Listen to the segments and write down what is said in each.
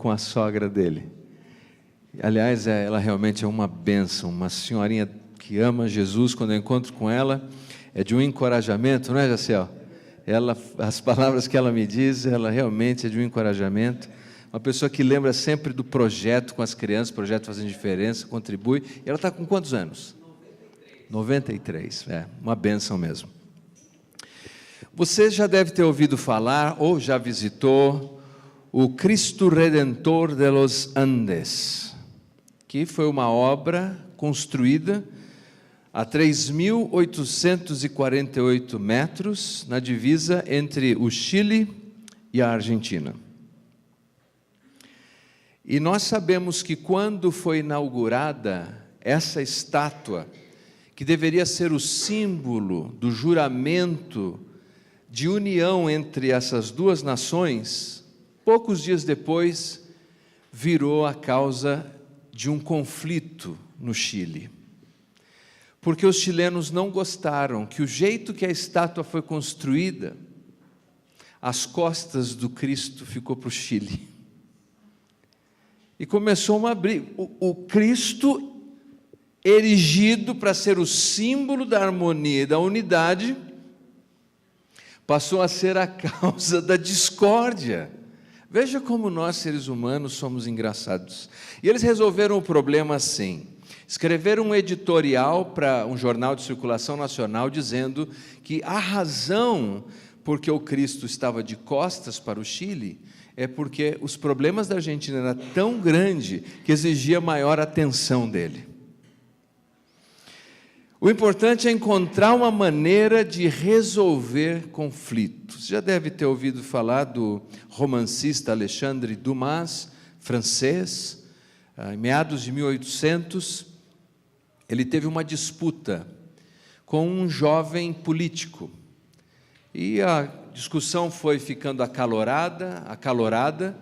com a sogra dele. Aliás, ela realmente é uma bênção, uma senhorinha que ama Jesus. Quando eu encontro com ela, é de um encorajamento, não é, Jaciel? As palavras que ela me diz, ela realmente é de um encorajamento. Uma pessoa que lembra sempre do projeto com as crianças, projeto Fazendo Diferença, contribui. E ela está com quantos anos? 93, uma bênção mesmo. Você já deve ter ouvido falar, ou já visitou, o Cristo Redentor de los Andes, que foi uma obra construída a 3.848 metros, na divisa entre o Chile e a Argentina. E nós sabemos que quando foi inaugurada essa estátua, que deveria ser o símbolo do juramento de união entre essas duas nações, poucos dias depois virou a causa de um conflito no Chile. Porque os chilenos não gostaram que o jeito que a estátua foi construída, as costas do Cristo ficou para o Chile. E começou uma briga. O Cristo, erigido para ser o símbolo da harmonia e da unidade, passou a ser a causa da discórdia. Veja como nós, seres humanos, somos engraçados. E eles resolveram o problema assim. Escreveram um editorial para um jornal de circulação nacional dizendo que a razão porque o Cristo estava de costas para o Chile é porque os problemas da Argentina eram tão grandes que exigia maior atenção dele. O importante é encontrar uma maneira de resolver conflitos. Já deve ter ouvido falar do romancista Alexandre Dumas, francês. Em meados de 1800, ele teve uma disputa com um jovem político. E a discussão foi ficando acalorada,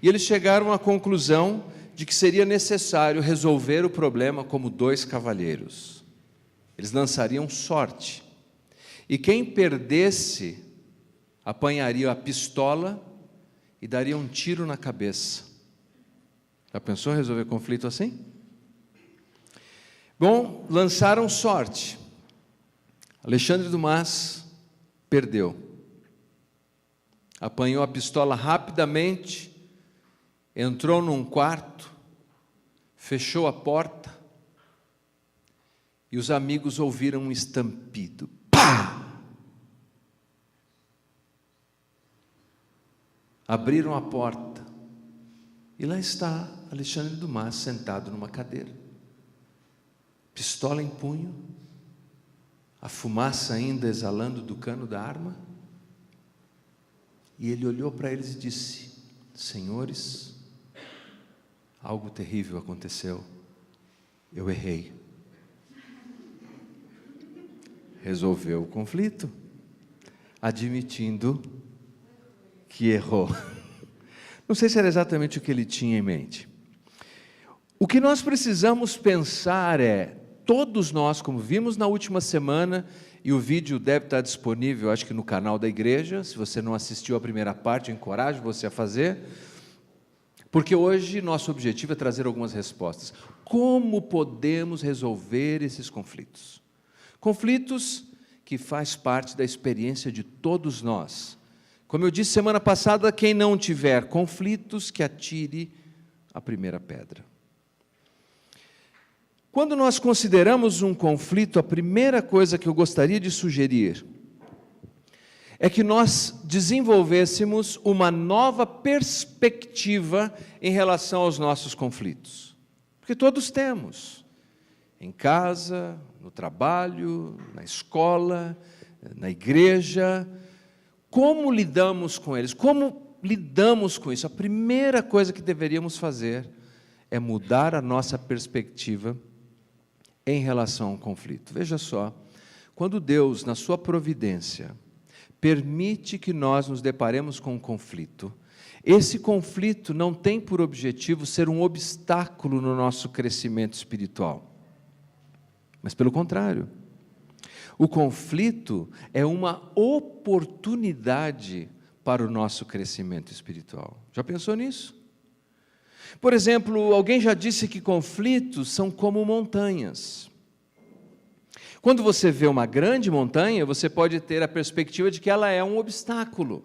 e eles chegaram à conclusão de que seria necessário resolver o problema como dois cavalheiros. Eles lançariam sorte, e quem perdesse apanharia a pistola e daria um tiro na cabeça. Já pensou em resolver conflito assim? Bom, lançaram sorte. Alexandre Dumas perdeu. Apanhou a pistola rapidamente, entrou num quarto, fechou a porta, e os amigos ouviram um estampido. Pá! Abriram a porta, e lá está Alexandre Dumas sentado numa cadeira, pistola em punho, a fumaça ainda exalando do cano da arma, e ele olhou para eles e disse: senhores, algo terrível aconteceu, eu errei. Resolveu o conflito, admitindo que errou. Não sei se era exatamente o que ele tinha em mente. O que nós precisamos pensar é, todos nós, como vimos na última semana, e o vídeo deve estar disponível, acho que no canal da igreja, se você não assistiu a primeira parte, eu encorajo você a fazer, porque hoje nosso objetivo é trazer algumas respostas. Como podemos resolver esses conflitos? Conflitos que faz parte da experiência de todos nós. Como eu disse semana passada, quem não tiver conflitos, que atire a primeira pedra. Quando nós consideramos um conflito, a primeira coisa que eu gostaria de sugerir é que nós desenvolvêssemos uma nova perspectiva em relação aos nossos conflitos. Porque todos temos. Em casa, no trabalho, na escola, na igreja. Como lidamos com eles? Como lidamos com isso? A primeira coisa que deveríamos fazer é mudar a nossa perspectiva em relação ao conflito. Veja só, quando Deus, na sua providência, permite que nós nos deparemos com um conflito, esse conflito não tem por objetivo ser um obstáculo no nosso crescimento espiritual. Mas pelo contrário, o conflito é uma oportunidade para o nosso crescimento espiritual. Já pensou nisso? Por exemplo, alguém já disse que conflitos são como montanhas. Quando você vê uma grande montanha, você pode ter a perspectiva de que ela é um obstáculo.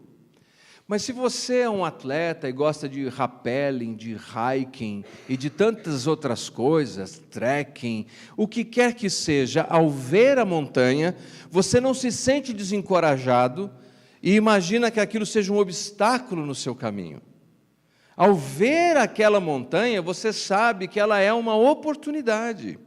Mas se você é um atleta e gosta de rappelling, de hiking e de tantas outras coisas, trekking, o que quer que seja, ao ver a montanha, você não se sente desencorajado e imagina que aquilo seja um obstáculo no seu caminho. Ao ver aquela montanha, você sabe que ela é uma oportunidade.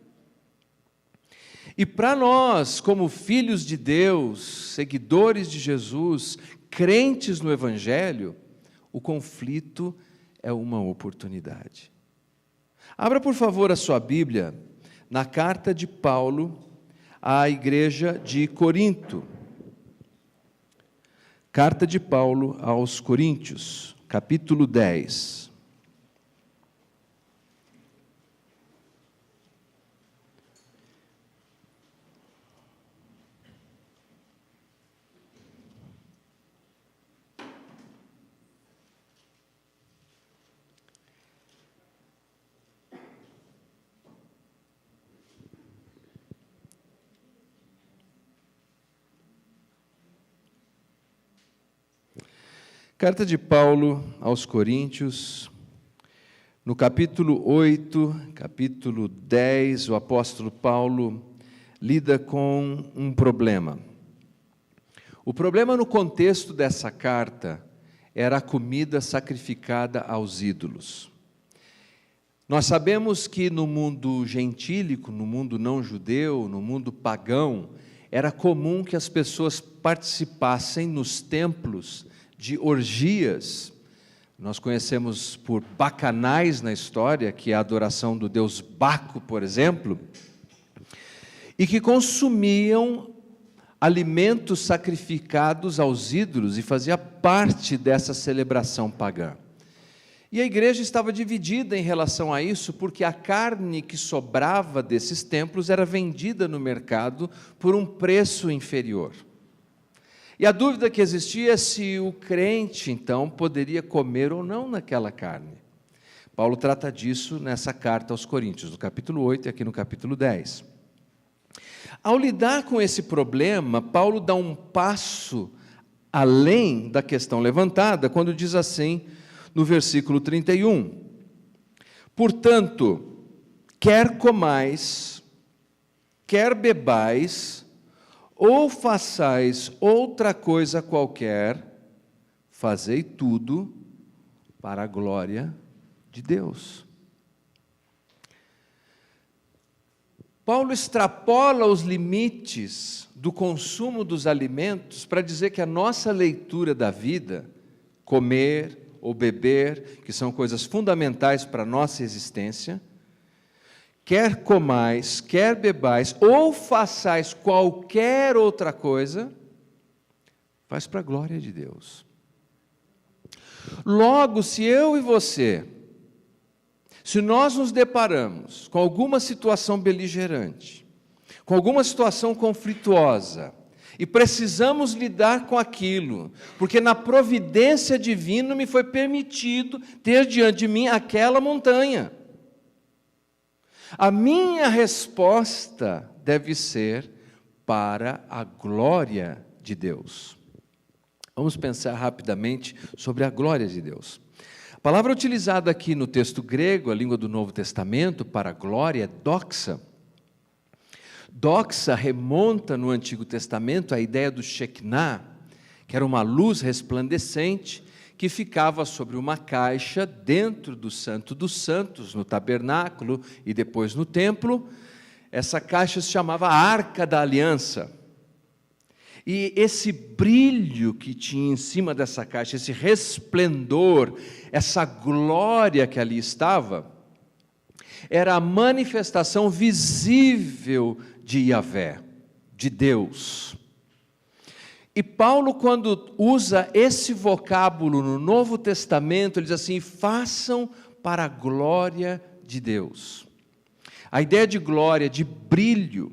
E para nós, como filhos de Deus, seguidores de Jesus, crentes no Evangelho, o conflito é uma oportunidade. Abra, por favor, a sua Bíblia na carta de Paulo à igreja de Corinto. Carta de Paulo aos Coríntios, capítulo 10. Carta de Paulo aos Coríntios, no capítulo 8, capítulo 10, o apóstolo Paulo lida com um problema. O problema no contexto dessa carta era a comida sacrificada aos ídolos. Nós sabemos que no mundo gentílico, no mundo não judeu, no mundo pagão, era comum que as pessoas participassem nos templos de orgias. Nós conhecemos por bacanais na história, que é a adoração do deus Baco, por exemplo, e que consumiam alimentos sacrificados aos ídolos e fazia parte dessa celebração pagã. E a igreja estava dividida em relação a isso, porque a carne que sobrava desses templos era vendida no mercado por um preço inferior. E a dúvida que existia é se o crente, então, poderia comer ou não naquela carne. Paulo trata disso nessa carta aos Coríntios, no capítulo 8 e aqui no capítulo 10. Ao lidar com esse problema, Paulo dá um passo além da questão levantada, quando diz assim, no versículo 31, portanto, quer comais, quer bebais, ou façais outra coisa qualquer, fazei tudo para a glória de Deus. Paulo extrapola os limites do consumo dos alimentos para dizer que a nossa leitura da vida, comer ou beber, que são coisas fundamentais para a nossa existência, quer comais, quer bebais, ou façais qualquer outra coisa, faz para a glória de Deus. Logo, se eu e você, se nós nos deparamos com alguma situação beligerante, com alguma situação conflituosa, e precisamos lidar com aquilo, porque na providência divina me foi permitido ter diante de mim aquela montanha, a minha resposta deve ser para a glória de Deus. Vamos pensar rapidamente sobre a glória de Deus. A palavra utilizada aqui no texto grego, a língua do Novo Testamento, para glória, é doxa. Doxa remonta no Antigo Testamento à ideia do Shekinah, que era uma luz resplandecente que ficava sobre uma caixa dentro do Santo dos Santos, no tabernáculo e depois no templo. Essa caixa se chamava Arca da Aliança. E esse brilho que tinha em cima dessa caixa, esse resplendor, essa glória que ali estava, era a manifestação visível de Yahvé, de Deus. E Paulo, quando usa esse vocábulo no Novo Testamento, ele diz assim, façam para a glória de Deus. A ideia de glória, de brilho,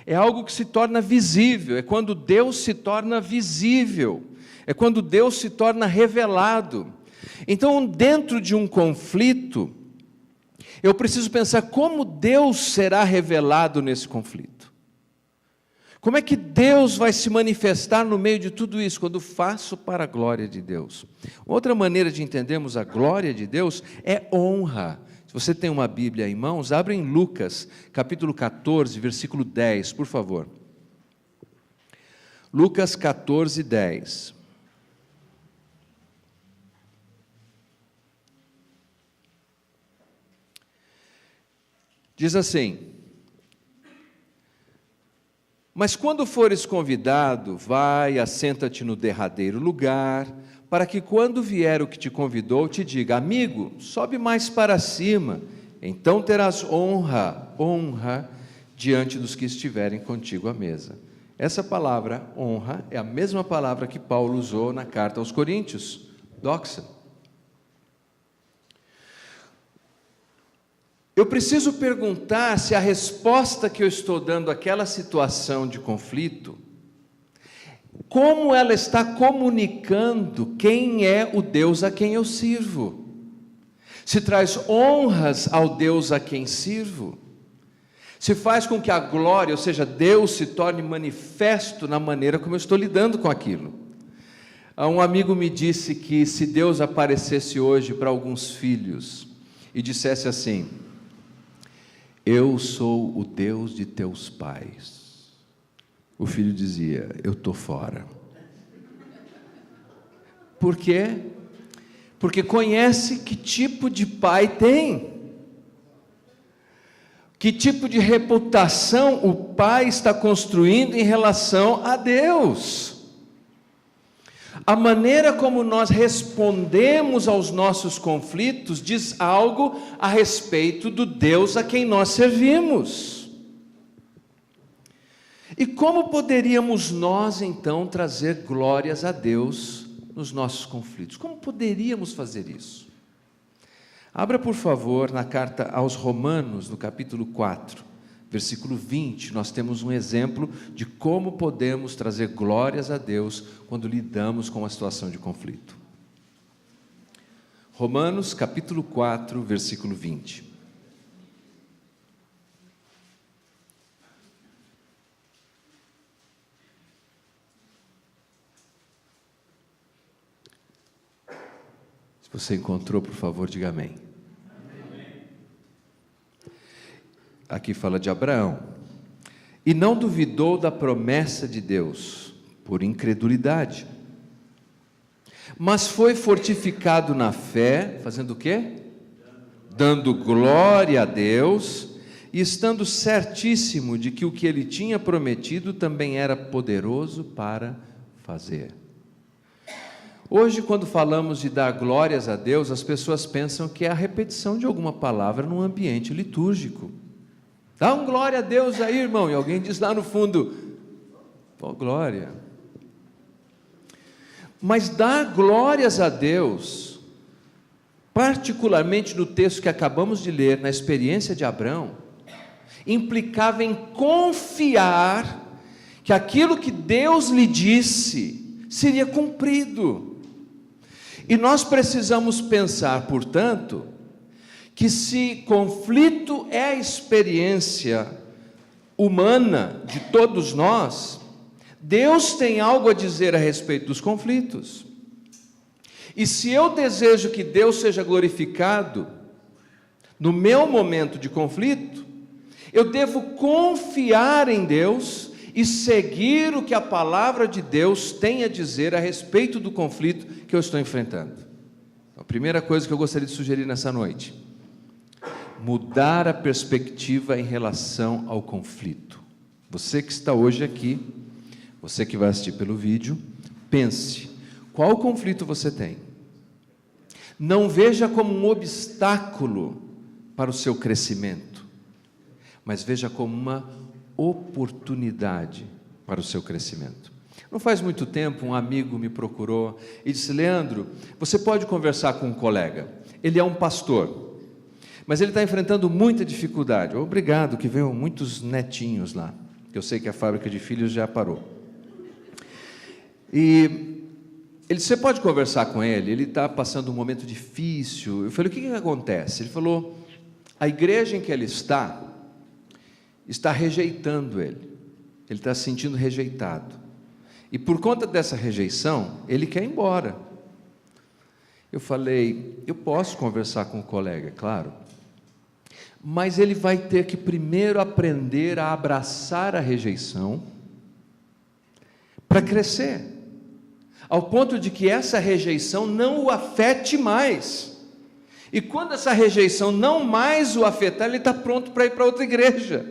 é algo que se torna visível, é quando Deus se torna visível, é quando Deus se torna revelado. Então, dentro de um conflito, Eu preciso pensar como Deus será revelado nesse conflito. Como é que Deus vai se manifestar no meio de tudo isso, quando faço para a glória de Deus? Outra maneira de entendermos a glória de Deus é honra. Se você tem uma Bíblia em mãos, abre em Lucas, capítulo 14, versículo 10, por favor. Lucas 14, 10. Diz assim: mas quando fores convidado, vai, assenta-te no derradeiro lugar, para que quando vier o que te convidou, te diga: amigo, sobe mais para cima, então terás honra diante dos que estiverem contigo à mesa. Essa palavra, honra, é a mesma palavra que Paulo usou na carta aos Coríntios, doxa. Eu preciso perguntar se a resposta que eu estou dando àquela situação de conflito, como ela está comunicando quem é o Deus a quem eu sirvo. Se traz honras ao Deus a quem sirvo. Se faz com que a glória, ou seja, Deus se torne manifesto na maneira como eu estou lidando com aquilo. Um amigo me disse que se Deus aparecesse hoje para alguns filhos e dissesse assim: eu sou o Deus de teus pais. O filho dizia: eu estou fora. Por quê? Porque conhece que tipo de pai tem. Que tipo de reputação o pai está construindo em relação a Deus. A maneira como nós respondemos aos nossos conflitos diz algo a respeito do Deus a quem nós servimos. E como poderíamos nós então trazer glórias a Deus nos nossos conflitos? Como poderíamos fazer isso? Abra por favor na carta aos Romanos, no capítulo 4, versículo 20, nós temos um exemplo de como podemos trazer glórias a Deus quando lidamos com uma situação de conflito. Romanos, capítulo 4, versículo 20. Se você encontrou, por favor, diga amém. Aqui fala de Abraão. E não duvidou da promessa de Deus, por incredulidade. Mas foi fortificado na fé, fazendo o quê? Dando glória a Deus, e estando certíssimo de que o que ele tinha prometido também era poderoso para fazer. Hoje, quando falamos de dar glórias a Deus, as pessoas pensam que é a repetição de alguma palavra num ambiente litúrgico. Dá um glória a Deus aí, irmão. E alguém diz lá no fundo: oh, glória. Mas dar glórias a Deus, particularmente no texto que acabamos de ler, na experiência de Abraão, implicava em confiar que aquilo que Deus lhe disse seria cumprido. E nós precisamos pensar, portanto, que se conflito é a experiência humana de todos nós, Deus tem algo a dizer a respeito dos conflitos. E se eu desejo que Deus seja glorificado no meu momento de conflito, eu devo confiar em Deus e seguir o que a palavra de Deus tem a dizer a respeito do conflito que eu estou enfrentando. A primeira coisa que eu gostaria de sugerir nessa noite: mudar a perspectiva em relação ao conflito. Você que está hoje aqui, você que vai assistir pelo vídeo, pense, qual conflito você tem? Não veja como um obstáculo para o seu crescimento, mas veja como uma oportunidade para o seu crescimento. Não faz muito tempo, um amigo me procurou e disse: Leandro, você pode conversar com um colega, ele é um pastor, mas ele está enfrentando muita dificuldade. Obrigado, que venham muitos netinhos lá, eu sei que a fábrica de filhos já parou. E ele disse: você pode conversar com ele está passando um momento difícil. Eu falei: o que acontece? Ele falou: A igreja em que ele está rejeitando ele está se sentindo rejeitado, e por conta dessa rejeição, ele quer ir embora. Eu falei, eu posso conversar com o colega, claro, mas ele vai ter que primeiro aprender a abraçar a rejeição, para crescer, ao ponto de que essa rejeição não o afete mais, e quando essa rejeição não mais o afetar, ele está pronto para ir para outra igreja,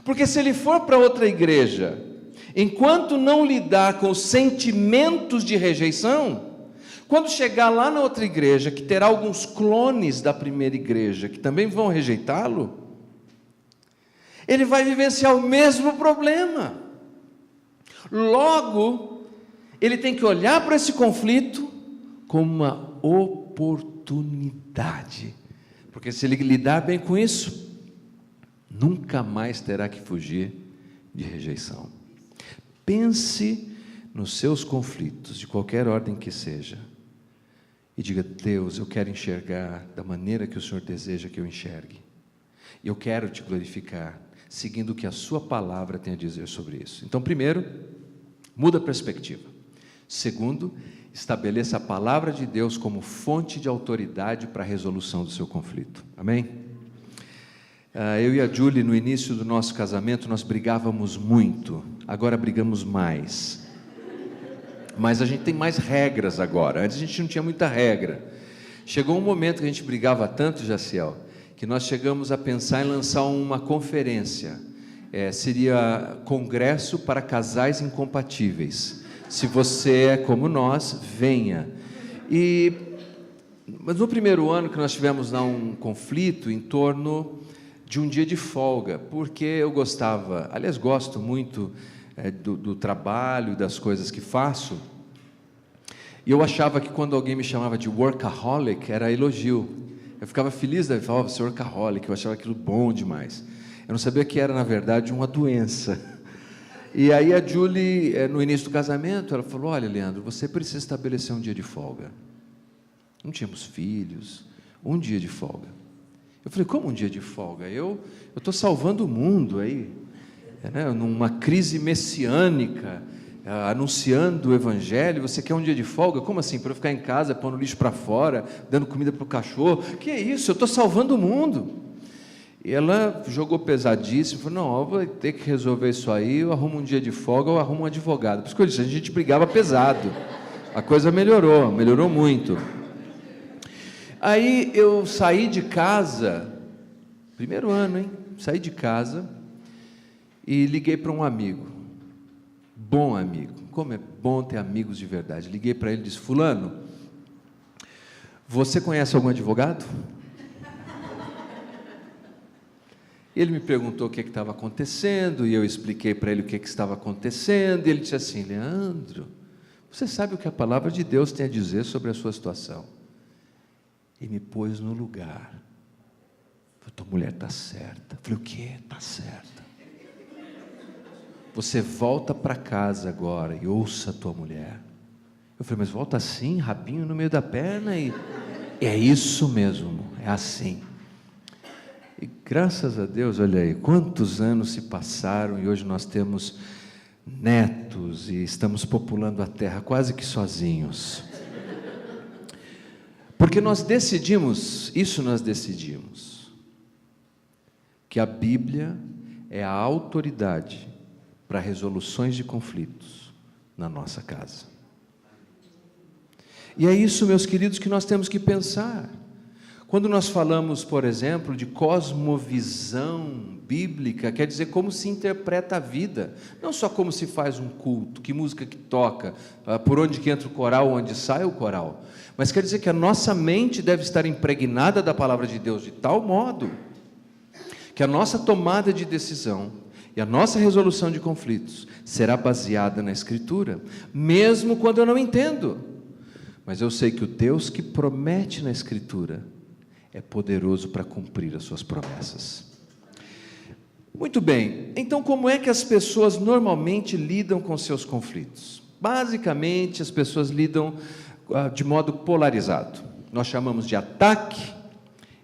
porque se ele for para outra igreja, enquanto não lidar com os sentimentos de rejeição, quando chegar lá na outra igreja, que terá alguns clones da primeira igreja, que também vão rejeitá-lo, ele vai vivenciar o mesmo problema. Logo, ele tem que olhar para esse conflito como uma oportunidade, porque se ele lidar bem com isso, nunca mais terá que fugir de rejeição. Pense nos seus conflitos, de qualquer ordem que seja, e diga: Deus, eu quero enxergar da maneira que o Senhor deseja que eu enxergue, e eu quero te glorificar, seguindo o que a sua palavra tem a dizer sobre isso. Então, primeiro, muda a perspectiva. Segundo, estabeleça a palavra de Deus como fonte de autoridade para a resolução do seu conflito. Amém? Eu e a Julie, no início do nosso casamento, nós brigávamos muito, agora brigamos mais, mas a gente tem mais regras agora. Antes a gente não tinha muita regra. Chegou um momento que a gente brigava tanto, Jaciel, que nós chegamos a pensar em lançar uma conferência, seria Congresso para Casais Incompatíveis. Se você é como nós, venha. Mas no primeiro ano que nós tivemos lá um conflito em torno de um dia de folga, porque eu gostava, aliás, gosto muito do trabalho e das coisas que faço, e eu achava que quando alguém me chamava de workaholic, era elogio. Eu ficava feliz de falar: você é workaholic, eu achava aquilo bom demais. Eu não sabia que era, na verdade, uma doença. E aí a Julie, no início do casamento, ela falou: olha, Leandro, você precisa estabelecer um dia de folga. Não tínhamos filhos, um dia de folga. Eu falei: como um dia de folga? Eu estou salvando o mundo aí, numa crise messiânica, anunciando o evangelho, você quer um dia de folga? Como assim? Para eu ficar em casa, pondo lixo para fora, dando comida para o cachorro? Que é isso? Eu estou salvando o mundo. E ela jogou pesadíssimo, falou: não, eu vou ter que resolver isso aí, eu arrumo um dia de folga, eu arrumo um advogado. Por isso que eu disse, a gente brigava pesado, a coisa melhorou muito. Aí eu saí de casa, primeiro ano, saí de casa e liguei para um amigo, bom amigo, como é bom ter amigos de verdade. Liguei para ele e disse: fulano, você conhece algum advogado? Ele me perguntou o que estava acontecendo, e eu expliquei para ele o que estava acontecendo, e ele disse assim: Leandro, você sabe o que a palavra de Deus tem a dizer sobre a sua situação? E me pôs no lugar. Falei: tua mulher está certa. Falei: o quê? Está certa. Você volta para casa agora e ouça a tua mulher. Eu falei: mas volta assim, rabinho no meio da perna? E é isso mesmo, é assim. E graças a Deus, olha aí, quantos anos se passaram e hoje nós temos netos e estamos populando a terra quase que sozinhos. Porque nós decidimos, que a Bíblia é a autoridade para resoluções de conflitos na nossa casa. E é isso, meus queridos, que nós temos que pensar. Quando nós falamos, por exemplo, de cosmovisão bíblica, quer dizer como se interpreta a vida, não só como se faz um culto, que música que toca, por onde que entra o coral, onde sai o coral, mas quer dizer que a nossa mente deve estar impregnada da palavra de Deus de tal modo que a nossa tomada de decisão e a nossa resolução de conflitos será baseada na Escritura, mesmo quando eu não entendo, mas eu sei que o Deus que promete na Escritura é poderoso para cumprir as suas promessas. Muito bem, então como é que as pessoas normalmente lidam com seus conflitos? Basicamente, as pessoas lidam de modo polarizado. Nós chamamos de ataque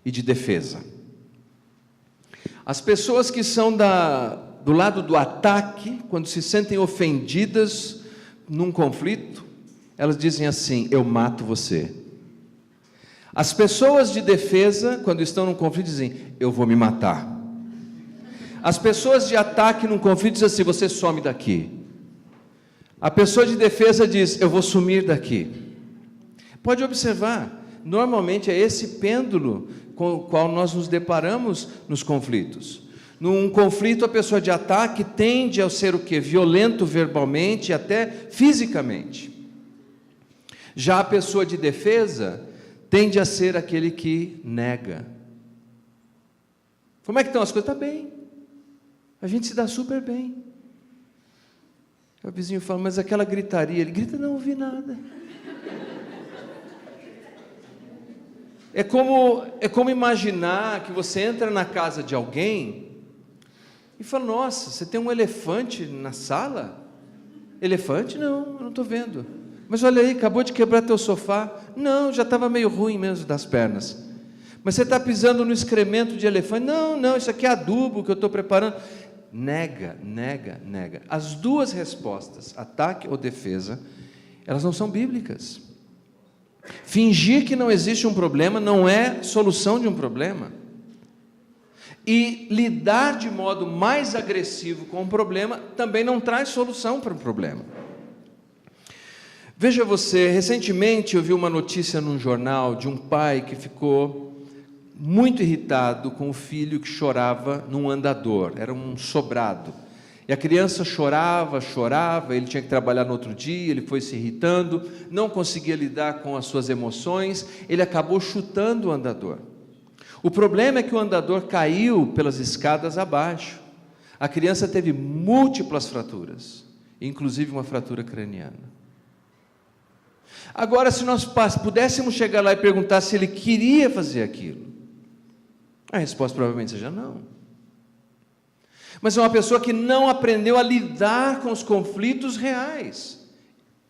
e de defesa. As pessoas que são do lado do ataque, quando se sentem ofendidas num conflito, elas dizem assim: eu mato você. As pessoas de defesa, quando estão num conflito, dizem: eu vou me matar. As pessoas de ataque num conflito dizem assim: você some daqui. A pessoa de defesa diz: eu vou sumir daqui. Pode observar, normalmente é esse pêndulo com o qual nós nos deparamos nos conflitos. Num conflito, a pessoa de ataque tende a ser o quê? Violento verbalmente e até fisicamente. Já a pessoa de defesa tende a ser aquele que nega. Como é que estão as coisas? Está bem. A gente se dá super bem. O vizinho fala: mas aquela gritaria, ele grita: não ouvi nada. É como imaginar que você entra na casa de alguém e fala: nossa, você tem um elefante na sala? Elefante? Não, eu não estou vendo. Mas olha aí, acabou de quebrar teu sofá. Não, já estava meio ruim mesmo das pernas. Mas você está pisando no excremento de elefante. Não, isso aqui é adubo que eu estou preparando. Nega. As duas respostas, ataque ou defesa, elas não são bíblicas. Fingir que não existe um problema não é solução de um problema. E lidar de modo mais agressivo com o problema também não traz solução para o problema. Veja você, recentemente eu vi uma notícia num jornal de um pai que ficou muito irritado com o filho que chorava num andador, era um sobrado. E a criança chorava, ele tinha que trabalhar no outro dia, ele foi se irritando, não conseguia lidar com as suas emoções, ele acabou chutando o andador. O problema é que o andador caiu pelas escadas abaixo. A criança teve múltiplas fraturas, inclusive uma fratura craniana. Agora, se nós pudéssemos chegar lá e perguntar se ele queria fazer aquilo, a resposta provavelmente seja não. Mas é uma pessoa que não aprendeu a lidar com os conflitos reais,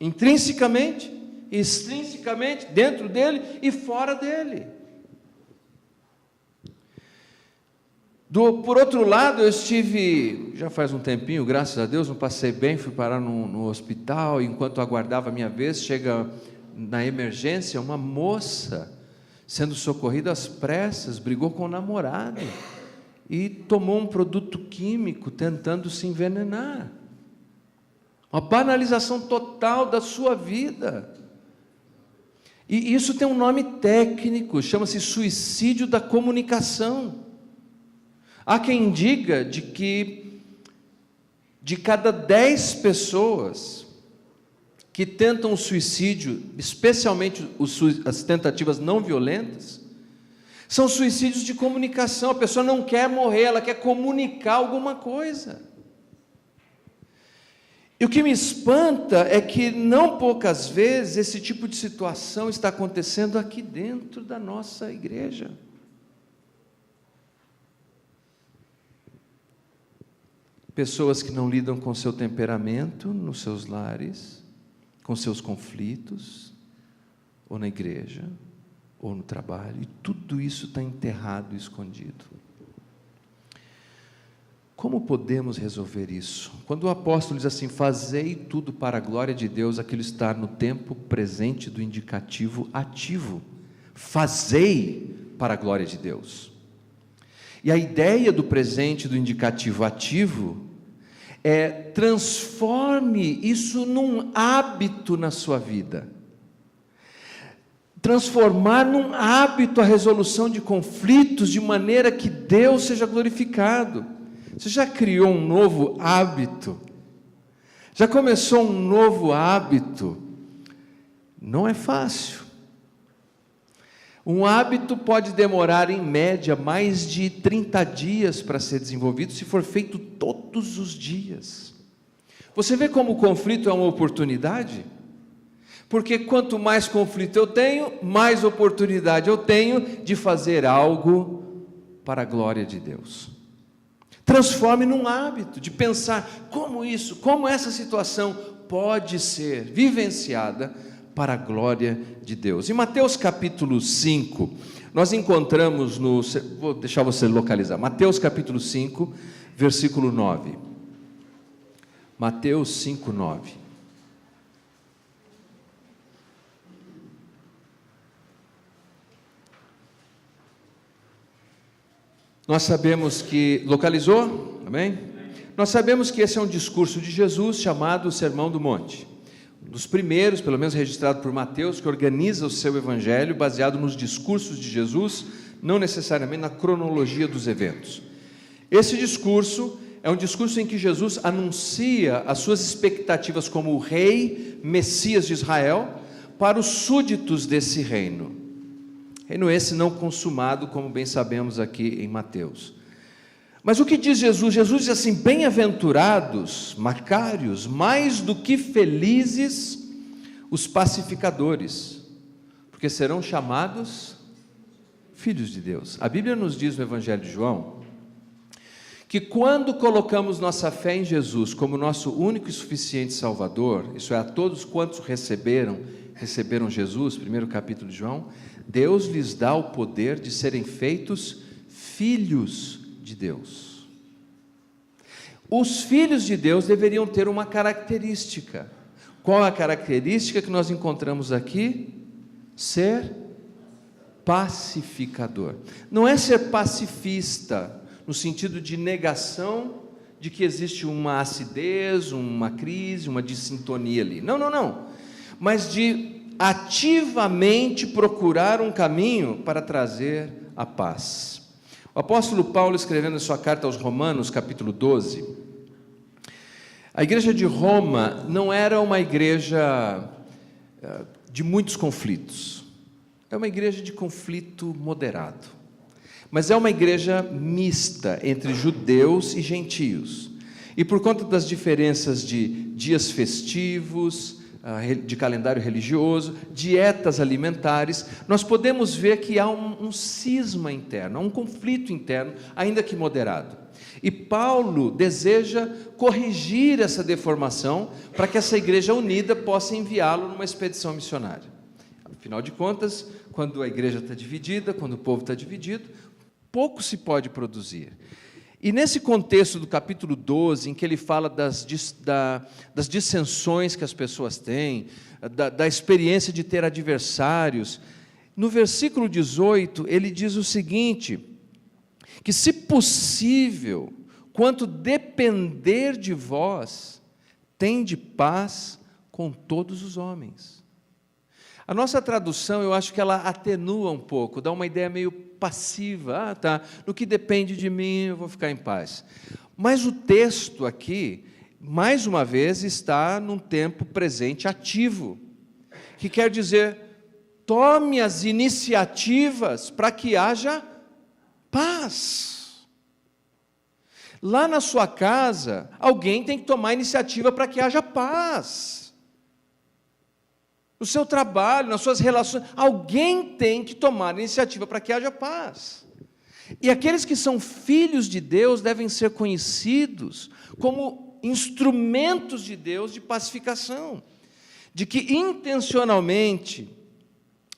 intrinsecamente, extrinsecamente, dentro dele e fora dele. Por outro lado, eu estive, já faz um tempinho, graças a Deus, não passei bem, fui parar no hospital, e enquanto aguardava a minha vez, chega na emergência uma moça, sendo socorrida às pressas, brigou com o namorado, e tomou um produto químico tentando se envenenar. Uma banalização total da sua vida. E isso tem um nome técnico, chama-se suicídio da comunicação. Há quem diga de que de cada 10 pessoas que tentam o suicídio, especialmente as tentativas não violentas, são suicídios de comunicação. A pessoa não quer morrer, ela quer comunicar alguma coisa. E o que me espanta é que não poucas vezes esse tipo de situação está acontecendo aqui dentro da nossa igreja. Pessoas que não lidam com seu temperamento nos seus lares, com seus conflitos, ou na igreja, ou no trabalho, e tudo isso está enterrado e escondido. Como podemos resolver isso? Quando o apóstolo diz assim: fazei tudo para a glória de Deus, aquilo está no tempo presente do indicativo ativo. Fazei para a glória de Deus. E a ideia do presente do indicativo ativo é: transforme isso num hábito na sua vida. Transformar num hábito a resolução de conflitos, de maneira que Deus seja glorificado. Você já criou um novo hábito? Já começou um novo hábito? Não é fácil. Um hábito pode demorar, em média, mais de 30 dias para ser desenvolvido, se for feito todos os dias. Você vê como o conflito é uma oportunidade? Porque quanto mais conflito eu tenho, mais oportunidade eu tenho de fazer algo para a glória de Deus. Transforme num hábito de pensar como essa situação pode ser vivenciada para a glória de Deus. Em Mateus capítulo 5, Nós encontramos vou deixar você localizar, Mateus capítulo 5, versículo 9. Mateus 5, 9. Nós sabemos que... Localizou? Amém? Nós sabemos que esse é um discurso de Jesus chamado Sermão do Monte. Um dos primeiros, pelo menos registrado por Mateus, que organiza o seu evangelho baseado nos discursos de Jesus, não necessariamente na cronologia dos eventos. Esse discurso é um discurso em que Jesus anuncia as suas expectativas como o rei, Messias de Israel, para os súditos desse reino. Reino esse não consumado, como bem sabemos aqui em Mateus. Mas o que diz Jesus? Jesus diz assim: bem-aventurados, macários, mais do que felizes, os pacificadores, porque serão chamados filhos de Deus. A Bíblia nos diz no Evangelho de João, que quando colocamos nossa fé em Jesus como nosso único e suficiente Salvador, isso é, a todos quantos receberam Jesus, primeiro capítulo de João, Deus lhes dá o poder de serem feitos filhos de Deus. Os filhos de Deus deveriam ter uma característica. Qual é a característica que nós encontramos aqui? Ser pacificador. Não é ser pacifista, no sentido de negação de que existe uma acidez, uma crise, uma dissintonia ali. Não. Mas de ativamente procurar um caminho para trazer a paz. O apóstolo Paulo, escrevendo em sua carta aos Romanos, capítulo 12, a igreja de Roma não era uma igreja de muitos conflitos, é uma igreja de conflito moderado, mas é uma igreja mista entre judeus e gentios, e por conta das diferenças de dias festivos, de calendário religioso, dietas alimentares, nós podemos ver que há um cisma interno, há um conflito interno, ainda que moderado. E Paulo deseja corrigir essa deformação para que essa igreja unida possa enviá-lo numa expedição missionária. Afinal de contas, quando a igreja está dividida, quando o povo está dividido, pouco se pode produzir. E nesse contexto do capítulo 12, em que ele fala das dissensões que as pessoas têm, da experiência de ter adversários, no versículo 18, ele diz o seguinte, que se possível, quanto depender de vós, tende paz com todos os homens. A nossa tradução, eu acho que ela atenua um pouco, dá uma ideia meio passiva. No que depende de mim, eu vou ficar em paz. Mas o texto aqui, mais uma vez, está num tempo presente ativo, que quer dizer, tome as iniciativas para que haja paz. Lá na sua casa, alguém tem que tomar iniciativa para que haja paz. No seu trabalho, nas suas relações, alguém tem que tomar iniciativa para que haja paz. E aqueles que são filhos de Deus devem ser conhecidos como instrumentos de Deus de pacificação, de que intencionalmente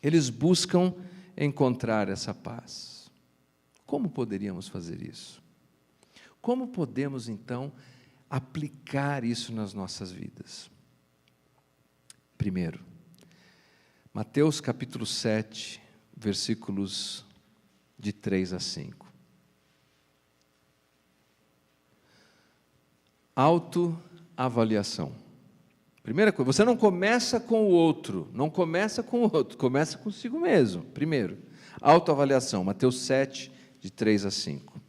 eles buscam encontrar essa paz. Como poderíamos fazer isso? Como podemos, então, aplicar isso nas nossas vidas? Primeiro, Mateus capítulo 7, versículos de 3 a 5. Autoavaliação. Primeira coisa, você não começa com o outro, começa consigo mesmo, primeiro. Autoavaliação, Mateus 7, de 3 a 5.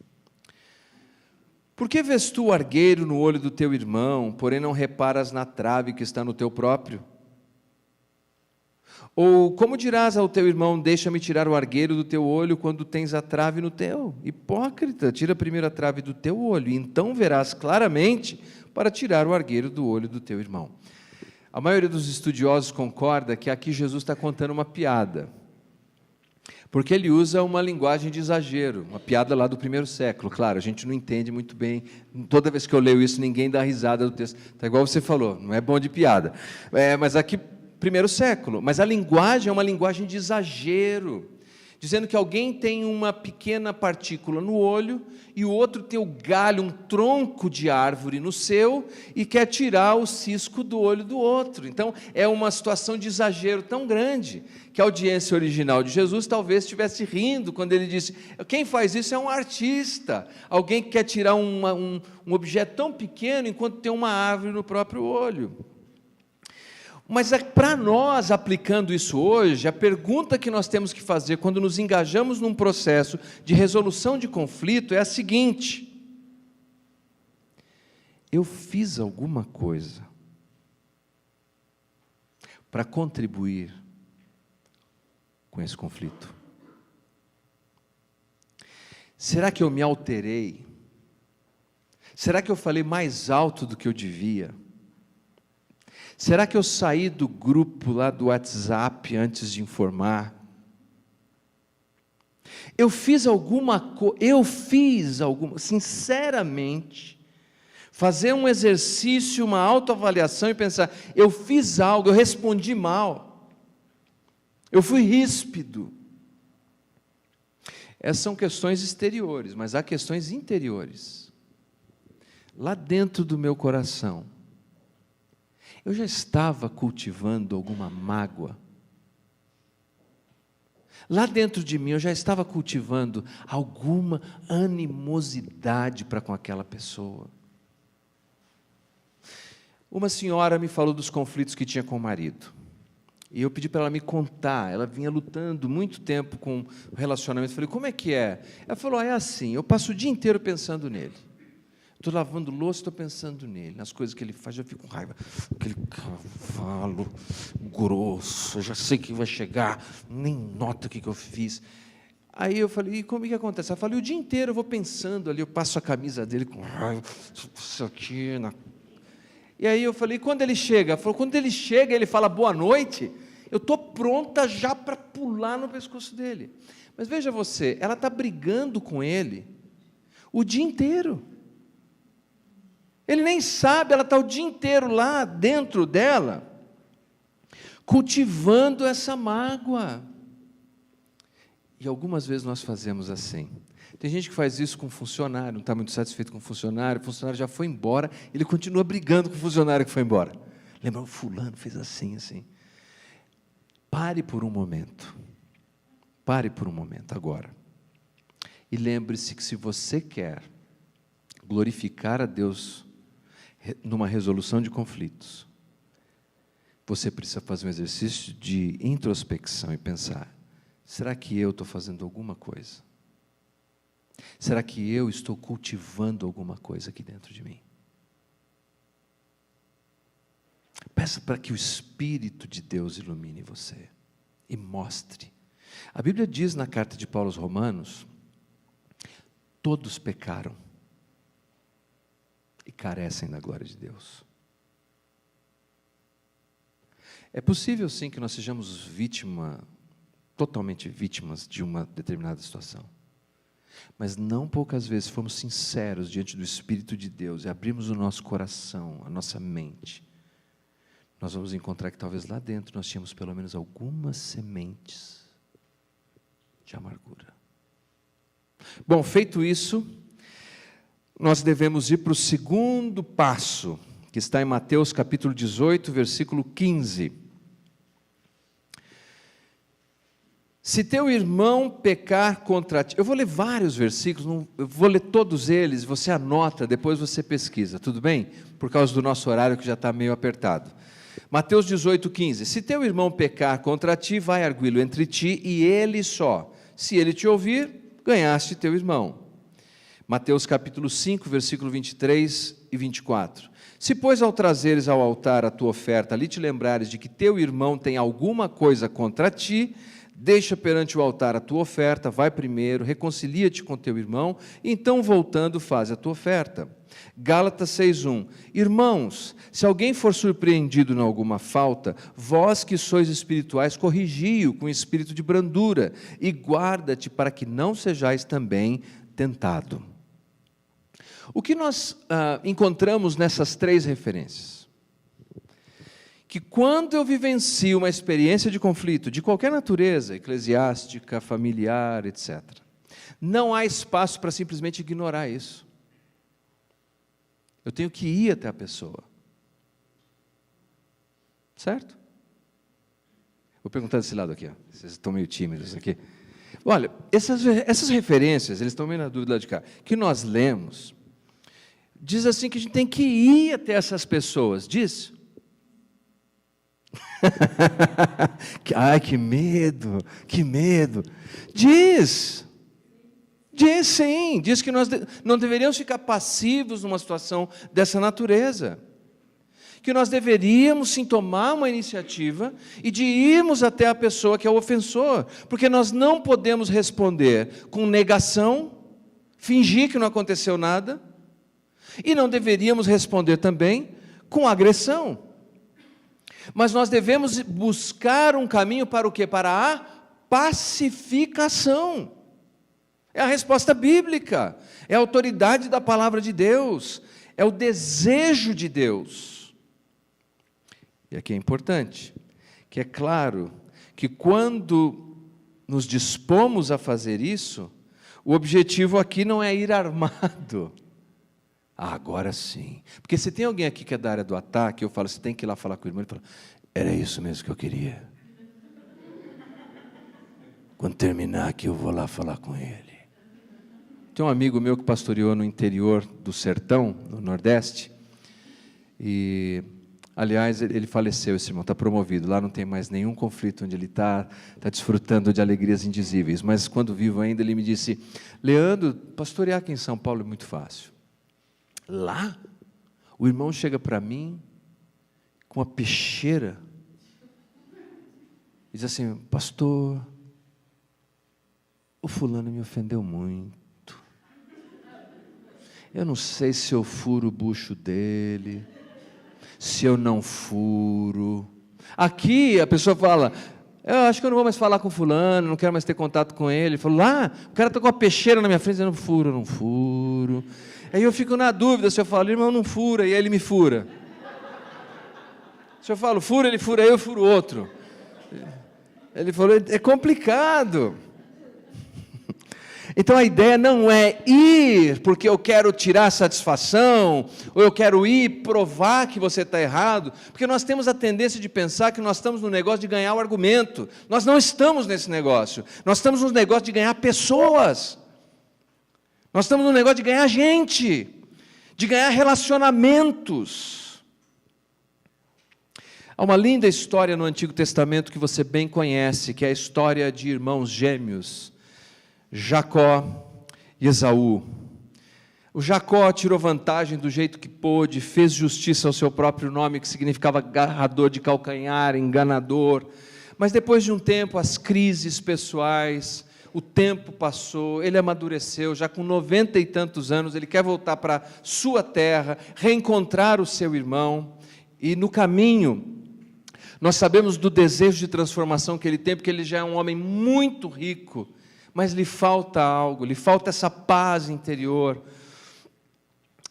Por que vês tu o argueiro no olho do teu irmão, porém não reparas na trave que está no teu próprio? Ou como dirás ao teu irmão, deixa-me tirar o argueiro do teu olho, quando tens a trave no teu? Hipócrita, tira primeiro a trave do teu olho, e então verás claramente para tirar o argueiro do olho do teu irmão. A maioria dos estudiosos concorda que aqui Jesus está contando uma piada, porque ele usa uma linguagem de exagero, uma piada lá do primeiro século. Claro, a gente não entende muito bem, toda vez que eu leio isso, ninguém dá risada do texto, está igual você falou, não é bom de piada, mas aqui, primeiro século, mas a linguagem é uma linguagem de exagero, dizendo que alguém tem uma pequena partícula no olho e o outro tem o galho, um tronco de árvore no seu e quer tirar o cisco do olho do outro. Então, é uma situação de exagero tão grande que a audiência original de Jesus talvez estivesse rindo quando ele disse: quem faz isso é um artista, alguém que quer tirar um objeto tão pequeno enquanto tem uma árvore no próprio olho. Mas para nós, aplicando isso hoje, a pergunta que nós temos que fazer quando nos engajamos num processo de resolução de conflito é a seguinte: eu fiz alguma coisa para contribuir com esse conflito? Será que eu me alterei? Será que eu falei mais alto do que eu devia? Será que eu saí do grupo lá do WhatsApp antes de informar? Eu fiz alguma, sinceramente, fazer um exercício, uma autoavaliação e pensar: eu fiz algo, eu respondi mal, eu fui ríspido. Essas são questões exteriores, mas há questões interiores. Lá dentro do meu coração, eu já estava cultivando alguma mágoa. Lá dentro de mim eu já estava cultivando alguma animosidade para com aquela pessoa. Uma senhora me falou dos conflitos que tinha com o marido. E eu pedi para ela me contar. Ela vinha lutando muito tempo com o relacionamento. Eu falei: como é que é? Ela falou: é assim, eu passo o dia inteiro pensando nele. Estou lavando louça, estou pensando nele, nas coisas que ele faz, eu fico com raiva. Aquele cavalo grosso, eu já sei que vai chegar, nem nota o que eu fiz. Aí eu falei: e como é que acontece? Ela falou: o dia inteiro eu vou pensando ali, eu passo a camisa dele com raiva, isso aqui. E aí eu falei: quando ele chega? Ela falou: quando ele chega, ele fala boa noite, eu estou pronta já para pular no pescoço dele. Mas veja você, ela está brigando com ele o dia inteiro. Ele nem sabe, ela está o dia inteiro lá dentro dela, cultivando essa mágoa. E algumas vezes nós fazemos assim. Tem gente que faz isso com funcionário, não está muito satisfeito com o funcionário já foi embora, ele continua brigando com o funcionário que foi embora. Lembra, o fulano fez assim, assim. Pare por um momento agora. E lembre-se que se você quer glorificar a Deus numa resolução de conflitos, você precisa fazer um exercício de introspecção e pensar: será que eu estou fazendo alguma coisa? Será que eu estou cultivando alguma coisa aqui dentro de mim? Peça para que o Espírito de Deus ilumine você e mostre. A Bíblia diz na carta de Paulo aos Romanos: todos pecaram e carecem da glória de Deus. É possível sim que nós sejamos totalmente vítimas de uma determinada situação. Mas não poucas vezes fomos sinceros diante do Espírito de Deus e abrimos o nosso coração, a nossa mente, nós vamos encontrar que talvez lá dentro nós tínhamos pelo menos algumas sementes de amargura. Bom, feito isso, nós devemos ir para o segundo passo, que está em Mateus capítulo 18, versículo 15. Se teu irmão pecar contra ti, eu vou ler vários versículos, eu vou ler todos eles, você anota, depois você pesquisa, tudo bem? Por causa do nosso horário que já está meio apertado. Mateus 18, 15. Se teu irmão pecar contra ti, vai arguí-lo entre ti e ele só. Se ele te ouvir, ganhaste teu irmão. Mateus capítulo 5, versículo 23 e 24. Se, pois, ao trazeres ao altar a tua oferta, ali te lembrares de que teu irmão tem alguma coisa contra ti, deixa perante o altar a tua oferta, vai primeiro, reconcilia-te com teu irmão, e então, voltando, faz a tua oferta. Gálatas 6:1. Irmãos, se alguém for surpreendido em alguma falta, vós que sois espirituais, corrigi-o com espírito de brandura, e guarda-te para que não sejais também tentado. O que nós encontramos nessas três referências? que quando eu vivencio uma experiência de conflito, de qualquer natureza, eclesiástica, familiar, etc., não há espaço para simplesmente ignorar isso. Eu tenho que ir até a pessoa. Certo? Vou perguntar desse lado aqui, ó. Vocês estão meio tímidos aqui. Olha, essas referências, eles estão meio na dúvida lá de cá, que nós lemos, diz assim que a gente tem que ir até essas pessoas. Diz? Ai, que medo, que medo. Diz sim, diz que nós não deveríamos ficar passivos numa situação dessa natureza. Que nós deveríamos sim tomar uma iniciativa e de irmos até a pessoa que é o ofensor, porque nós não podemos responder com negação, fingir que não aconteceu nada, e não deveríamos responder também com agressão. Mas nós devemos buscar um caminho para o quê? Para a pacificação. É a resposta bíblica, é a autoridade da palavra de Deus, é o desejo de Deus. E aqui é importante, que é claro que quando nos dispomos a fazer isso, o objetivo aqui não é ir armado. Agora sim. Porque se tem alguém aqui que é da área do ataque, eu falo, você tem que ir lá falar com o irmão, ele fala, era isso mesmo que eu queria. Quando terminar aqui, eu vou lá falar com ele. Tem um amigo meu que pastoreou no interior do sertão, no Nordeste, e, aliás, ele faleceu, esse irmão, está promovido, lá não tem mais nenhum conflito, onde ele está desfrutando de alegrias indizíveis, mas quando vivo ainda, ele me disse, Leandro, pastorear aqui em São Paulo é muito fácil. Lá, o irmão chega para mim, com uma peixeira, e diz assim, pastor, o fulano me ofendeu muito, eu não sei se eu furo o bucho dele, se eu não furo. Aqui a pessoa fala, eu acho que eu não vou mais falar com fulano, não quero mais ter contato com ele. Ele falou, lá, o cara está com a peixeira na minha frente, eu não furo. Aí eu fico na dúvida, se eu falo, irmão, não fura, e aí ele me fura. Se eu falo, fura, ele fura, aí eu furo outro. Ele falou, é complicado. Então a ideia não é ir porque eu quero tirar satisfação, ou eu quero ir provar que você está errado, porque nós temos a tendência de pensar que nós estamos no negócio de ganhar o argumento. Nós não estamos nesse negócio, nós estamos no negócio de ganhar pessoas, nós estamos no negócio de ganhar gente, de ganhar relacionamentos. Há uma linda história no Antigo Testamento que você bem conhece, que é a história de irmãos gêmeos, Jacó e Esaú. O Jacó tirou vantagem do jeito que pôde, fez justiça ao seu próprio nome, que significava agarrador de calcanhar, enganador. Mas depois de um tempo, as crises pessoais, o tempo passou, ele amadureceu, já com 90 e tantos anos, ele quer voltar para sua terra, reencontrar o seu irmão, e no caminho, nós sabemos do desejo de transformação que ele tem, porque ele já é um homem muito rico, mas lhe falta algo, lhe falta essa paz interior,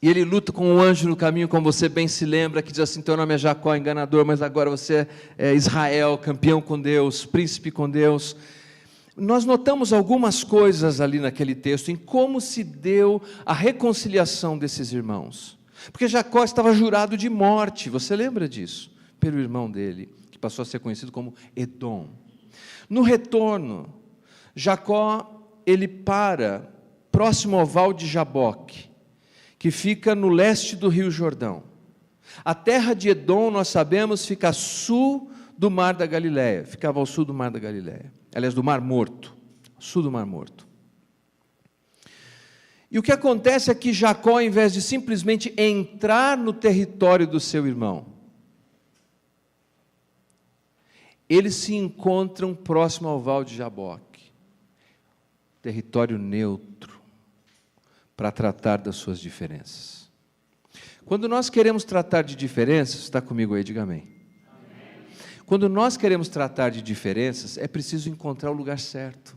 e ele luta com um anjo no caminho, como você bem se lembra, que diz assim, teu nome é Jacó, enganador, mas agora você é Israel, campeão com Deus, príncipe com Deus. Nós notamos algumas coisas ali naquele texto, em como se deu a reconciliação desses irmãos, porque Jacó estava jurado de morte, você lembra disso? Pelo irmão dele, que passou a ser conhecido como Edom. No retorno, Jacó, ele para próximo ao val de Jaboque, que fica no leste do rio Jordão. A terra de Edom, nós sabemos, fica a sul do mar da Galileia, ficava ao sul do mar da Galileia, aliás, do Mar Morto, sul do Mar Morto. E o que acontece é que Jacó, ao invés de simplesmente entrar no território do seu irmão, eles se encontram próximo ao val de Jaboque, território neutro, para tratar das suas diferenças. Quando nós queremos tratar de diferenças, está comigo aí, diga amém. Quando nós queremos tratar de diferenças, é preciso encontrar o lugar certo.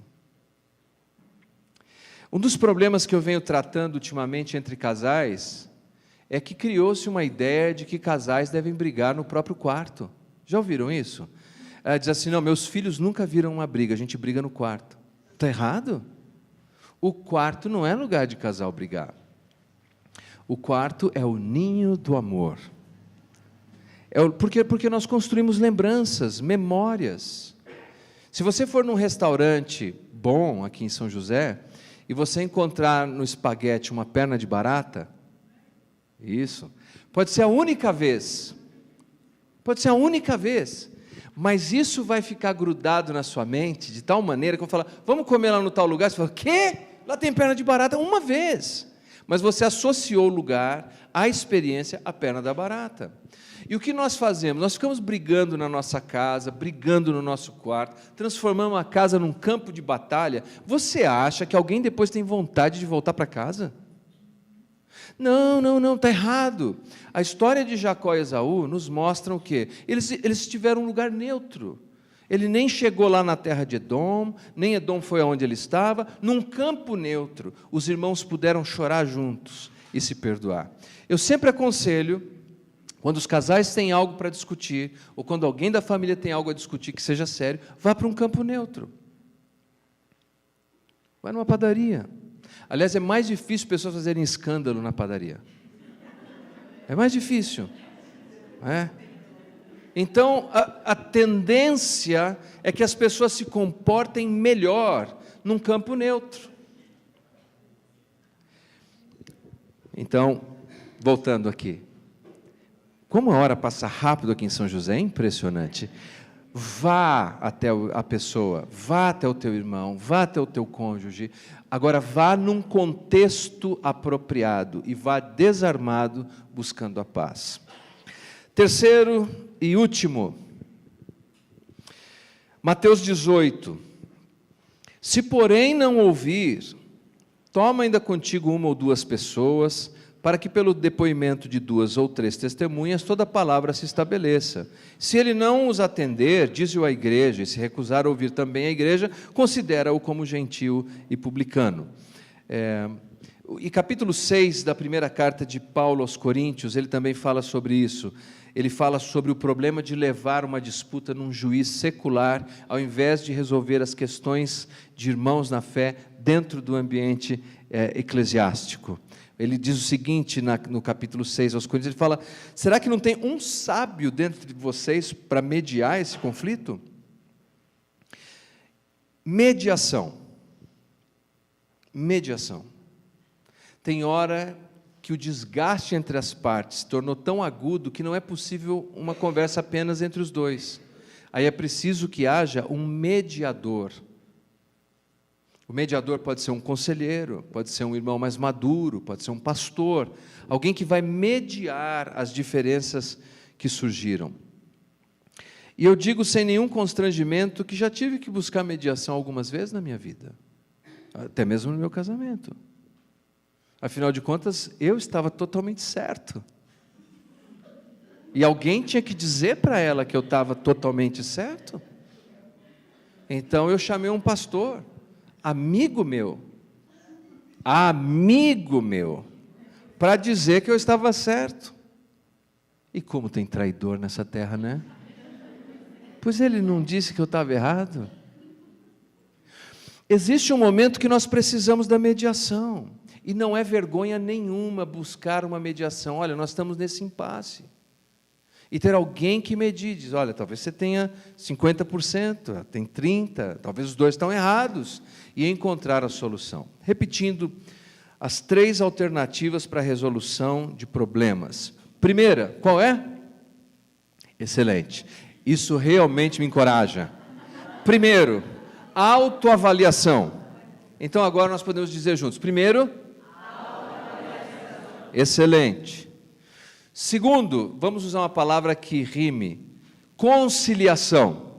Um dos problemas que eu venho tratando ultimamente entre casais, é que criou-se uma ideia de que casais devem brigar no próprio quarto. Já ouviram isso? Diz assim, não, meus filhos nunca viram uma briga, a gente briga no quarto. Está errado? O quarto não é lugar de casal brigar. O quarto é o ninho do amor. Porque nós construímos lembranças, memórias. Se você for num restaurante bom aqui em São José, e você encontrar no espaguete uma perna de barata, isso, pode ser a única vez, mas isso vai ficar grudado na sua mente, de tal maneira que eu vou falar, vamos comer lá no tal lugar, você fala, quê? Lá tem perna de barata? Uma vez, mas você associou o lugar, a experiência, à perna da barata. E o que nós fazemos? Nós ficamos brigando na nossa casa, brigando no nosso quarto, transformamos a casa num campo de batalha. Você acha que alguém depois tem vontade de voltar para casa? Não, está errado. A história de Jacó e Esaú nos mostra o quê? Eles tiveram um lugar neutro. Ele nem chegou lá na terra de Edom, nem Edom foi aonde ele estava, num campo neutro. Os irmãos puderam chorar juntos e se perdoar. Eu sempre aconselho, quando os casais têm algo para discutir, ou quando alguém da família tem algo a discutir que seja sério, vá para um campo neutro. Vai numa padaria. Aliás, é mais difícil pessoas fazerem escândalo na padaria. É mais difícil. Então, a tendência é que as pessoas se comportem melhor num campo neutro. Então, voltando aqui. Como a hora passa rápido aqui em São José, é impressionante. Vá até a pessoa, vá até o teu irmão, vá até o teu cônjuge. Agora, vá num contexto apropriado e vá desarmado buscando a paz. Terceiro e último, Mateus 18. Se, porém, não ouvir, toma ainda contigo uma ou duas pessoas, para que pelo depoimento de 2 ou 3 testemunhas toda a palavra se estabeleça. Se ele não os atender, dize-o à igreja, e se recusar a ouvir também a igreja, considera-o como gentil e publicano. E capítulo 6 da primeira carta de Paulo aos Coríntios, ele também fala sobre isso. Ele fala sobre o problema de levar uma disputa num juiz secular, ao invés de resolver as questões de irmãos na fé dentro do ambiente eclesiástico. Ele diz o seguinte no capítulo 6 aos Coríntios, ele fala, será que não tem um sábio dentro de vocês para mediar esse conflito? Mediação. Tem hora que o desgaste entre as partes se tornou tão agudo que não é possível uma conversa apenas entre os dois. Aí é preciso que haja um mediador. O mediador pode ser um conselheiro, pode ser um irmão mais maduro, pode ser um pastor, alguém que vai mediar as diferenças que surgiram. E eu digo sem nenhum constrangimento que já tive que buscar mediação algumas vezes na minha vida, até mesmo no meu casamento. Afinal de contas, eu estava totalmente certo. E alguém tinha que dizer para ela que eu estava totalmente certo. Então eu chamei um pastor, amigo meu, para dizer que eu estava certo. E como tem traidor nessa terra, né? Pois ele não disse que eu estava errado. Existe um momento que nós precisamos da mediação, e não é vergonha nenhuma buscar uma mediação. Olha, nós estamos nesse impasse. E ter alguém que medie, diz, olha, talvez você tenha 50%, tem 30%, talvez os dois estão errados, e encontrar a solução. Repetindo, as 3 alternativas para a resolução de problemas. Primeira, qual é? Excelente. Isso realmente me encoraja. Primeiro, autoavaliação. Então agora nós podemos dizer juntos. Primeiro, autoavaliação. Excelente. Segundo, vamos usar uma palavra que rime, conciliação,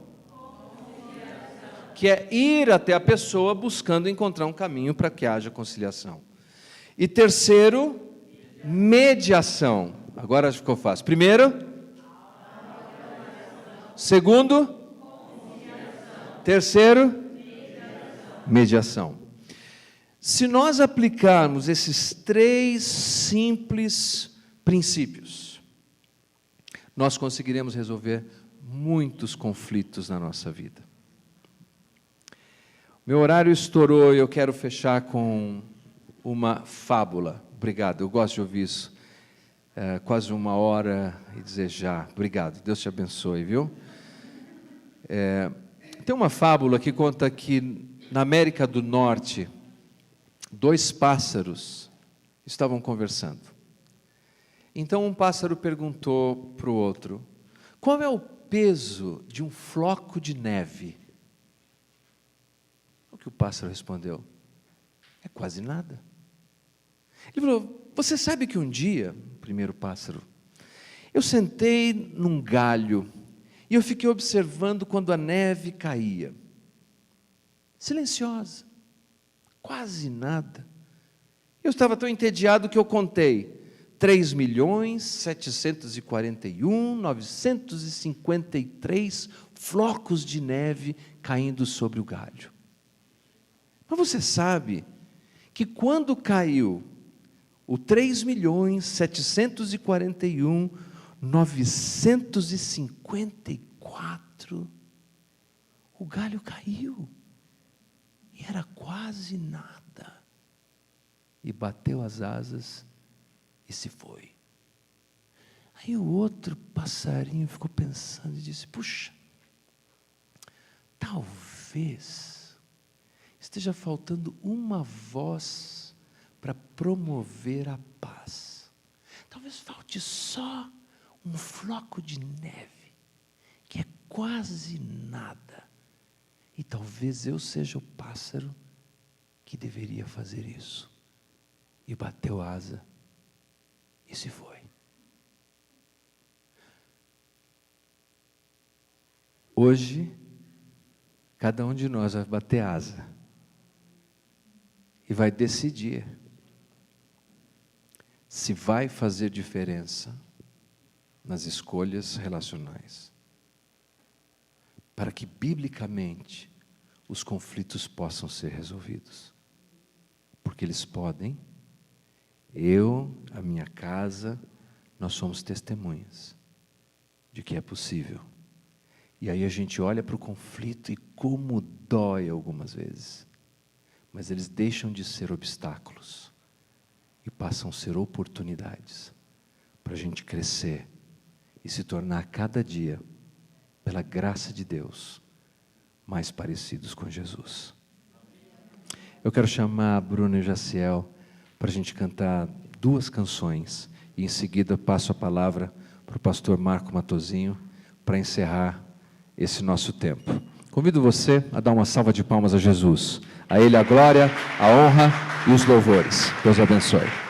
que é ir até a pessoa buscando encontrar um caminho para que haja conciliação. E terceiro, mediação. Agora ficou fácil. Primeiro, segundo, terceiro, mediação. Se nós aplicarmos esses 3 simples princípios, nós conseguiremos resolver muitos conflitos na nossa vida. Meu horário estourou e eu quero fechar com uma fábula. Obrigado, eu gosto de ouvir isso. Quase 1 hora e dizer já. Obrigado, Deus te abençoe, viu? Tem uma fábula que conta que na América do Norte, 2 pássaros estavam conversando. Então um pássaro perguntou para o outro: qual é o peso de um floco de neve? O que o pássaro respondeu: é quase nada. Ele falou: você sabe que um dia, o primeiro pássaro, eu sentei num galho e eu fiquei observando quando a neve caía, silenciosa, quase nada. Eu estava tão entediado que eu contei 3.741.953 flocos de neve caindo sobre o galho. Mas você sabe que quando caiu o 3.741.954, o galho caiu, e era quase nada, e bateu as asas e se foi. Aí o outro passarinho ficou pensando e disse: puxa, talvez esteja faltando uma voz para promover a paz. Talvez falte só um floco de neve, que é quase nada. E talvez eu seja o pássaro que deveria fazer isso. E bateu asa e se foi. Hoje, cada um de nós vai bater asa e vai decidir se vai fazer diferença nas escolhas relacionais, para que biblicamente os conflitos possam ser resolvidos, porque eles podem. Eu, a minha casa, nós somos testemunhas de que é possível. E aí a gente olha para o conflito e como dói algumas vezes, mas eles deixam de ser obstáculos e passam a ser oportunidades para a gente crescer e se tornar cada dia, pela graça de Deus, mais parecidos com Jesus. Eu quero chamar a Bruna e o Jaciel para a gente cantar 2 canções e em seguida passo a palavra para o pastor Marco Matozinho para encerrar esse nosso tempo. Convido você a dar uma salva de palmas a Jesus. A Ele a glória, a honra e os louvores. Deus abençoe.